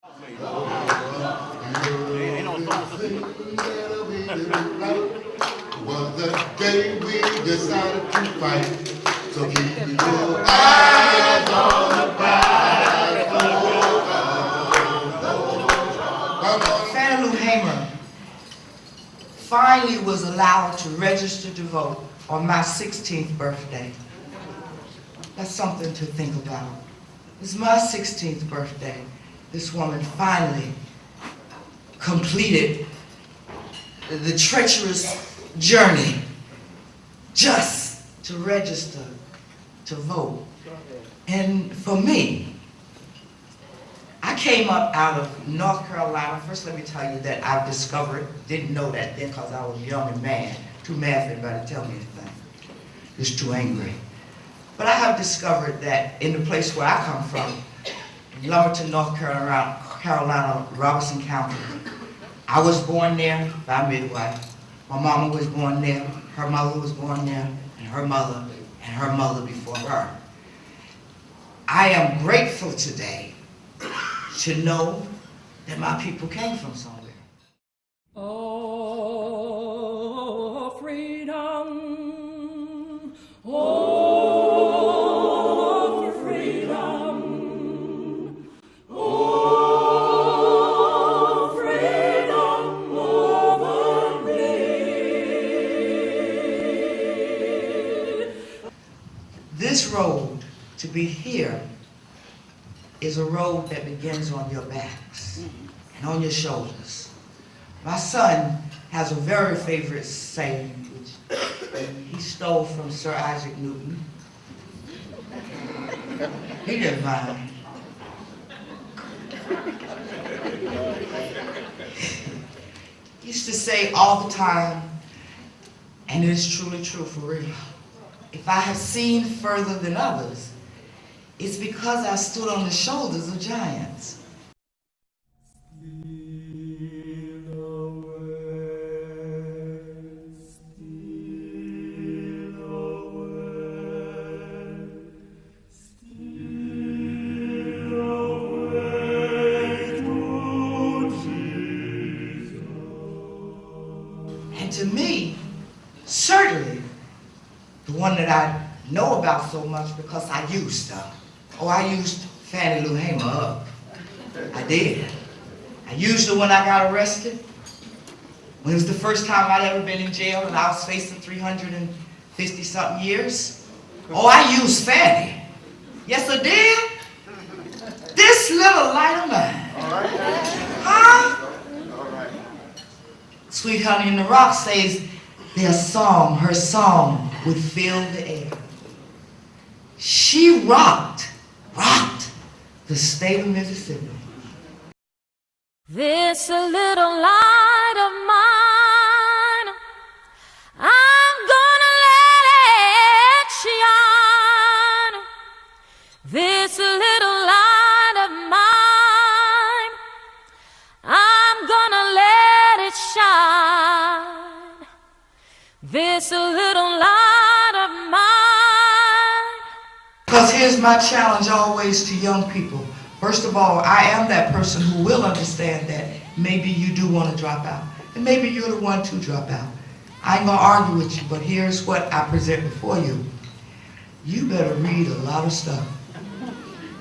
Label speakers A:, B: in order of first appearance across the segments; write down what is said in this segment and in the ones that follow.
A: Was the day we decided to fight. So keep your eyes on the prize.
B: Fannie Lou Hamer finally was allowed to register to vote on my 16th birthday. That's something to think about. It's my 16th birthday. This woman finally completed the treacherous journey just to register to vote. And for me, I came up out of North Carolina. First, let me tell you that I've discovered, didn't know that then because I was young and mad, too mad for anybody to tell me anything. Just too angry. But I have discovered that in the place where I come from, in Lumberton, North Carolina, Robertson County, I was born there by a midwife. My mama was born there, her mother was born there, and her mother before her. I am grateful today to know that my people came from somewhere.
C: Oh, freedom, oh, freedom, oh, freedom over me.
B: This road to be here is a road that begins on your backs and on your shoulders. My son has a very favorite saying, which he stole from Sir Isaac Newton. He didn't mind. He used to say all the time, and it is truly true for real, if I have seen further than others, it's because I stood on the shoulders of giants. And to me, certainly, the one that I know about so much because I used her. Oh, I used Fannie Lou Hamer up. I did. I used her when I got arrested. When it was the first time I'd ever been in jail and I was facing 350-something years. Oh, I used Fannie. Yes, I did. This little light of mine. Huh? Sweet Honey in the Rock says her song would fill the air. She rocked the state of Mississippi.
D: This little light of mine, I'm gonna let it shine. This little light of mine, I'm gonna let it shine. This little light of mine.
B: Because here's my challenge always to young people. First of all, I am that person who will understand that maybe you do want to drop out. And maybe you're the one to drop out. I ain't going to argue with you, but here's what I present before you. You better read a lot of stuff.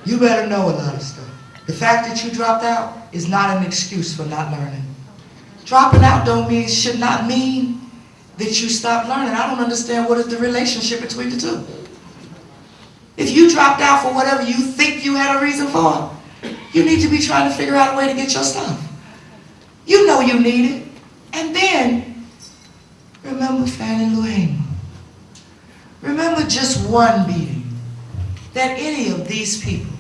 B: You better know a lot of stuff. The fact that you dropped out is not an excuse for not learning. Dropping out should not mean that you stop learning. I don't understand what is the relationship between the two. If you dropped out for whatever you think you had a reason for, you need to be trying to figure out a way to get your stuff. You know you need it. And then, remember Fannie Lou Hamer. Remember just one beating that any of these people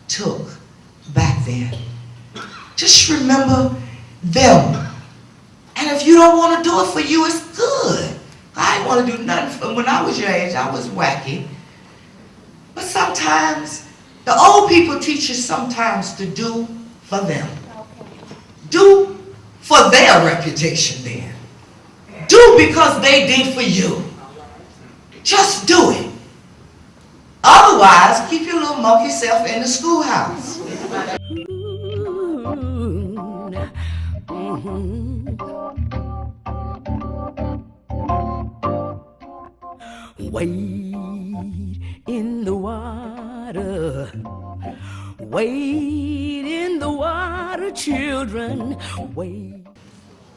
B: took back then. Just remember them. And if you don't want to do it for you, it's good. I didn't want to do nothing for when I was your age. I was wacky. But sometimes, the old people teach you sometimes to do for them. Do for their reputation then. Do because they did for you. Just do it. Otherwise, keep your little monkey self in the schoolhouse.
D: Ooh.
C: Wade in the water, wade in the water, children, wade.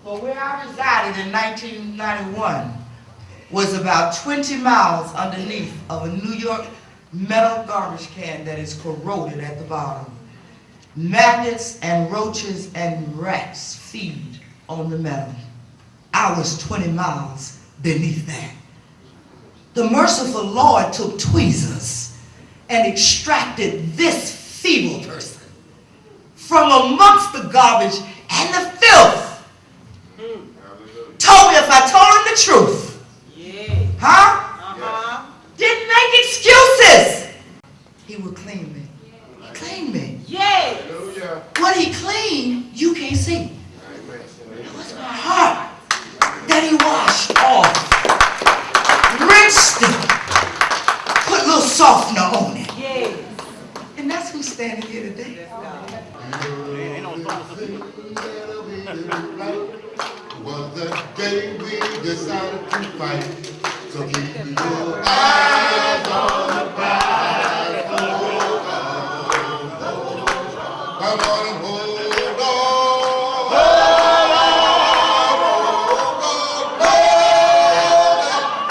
B: Well, where I resided in 1991 was about 20 miles underneath of a New York metal garbage can that is corroded at the bottom. Maggots and roaches and rats feed on the metal. I was 20 miles beneath that. The merciful Lord took tweezers and extracted this feeble person from amongst the garbage and the filth. Told me if I told him the truth. Didn't make excuses. He would clean me. He cleaned me. What he cleaned, you can't see. It was my heart that he washed off, rinsed it, put a little softener on it. And that's who's standing here today.
A: Was the day we decided to fight. So keep your eyes on the prize. Hold on, come on and hold on.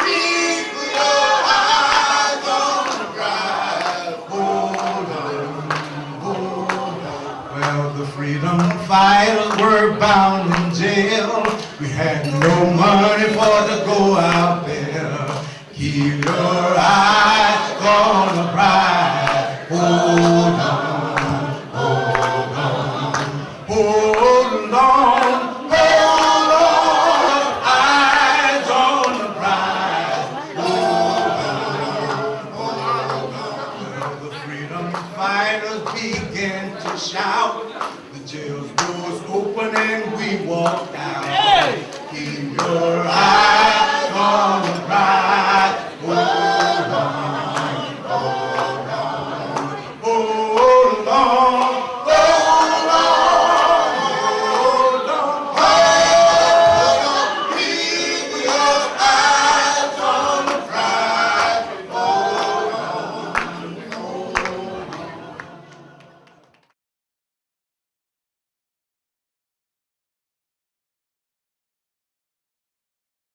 A: Keep your eyes on the prize. Hold on.
E: Well, the freedom fighters were bound in jail. We had no money for to go out there. Keep your eyes on the prize. Hold on, hold on, hold on, hold on. Eyes on the prize. Hold on. Well, the freedom fighters began to shout. The jail's doors open and we walked out. Keep your eyes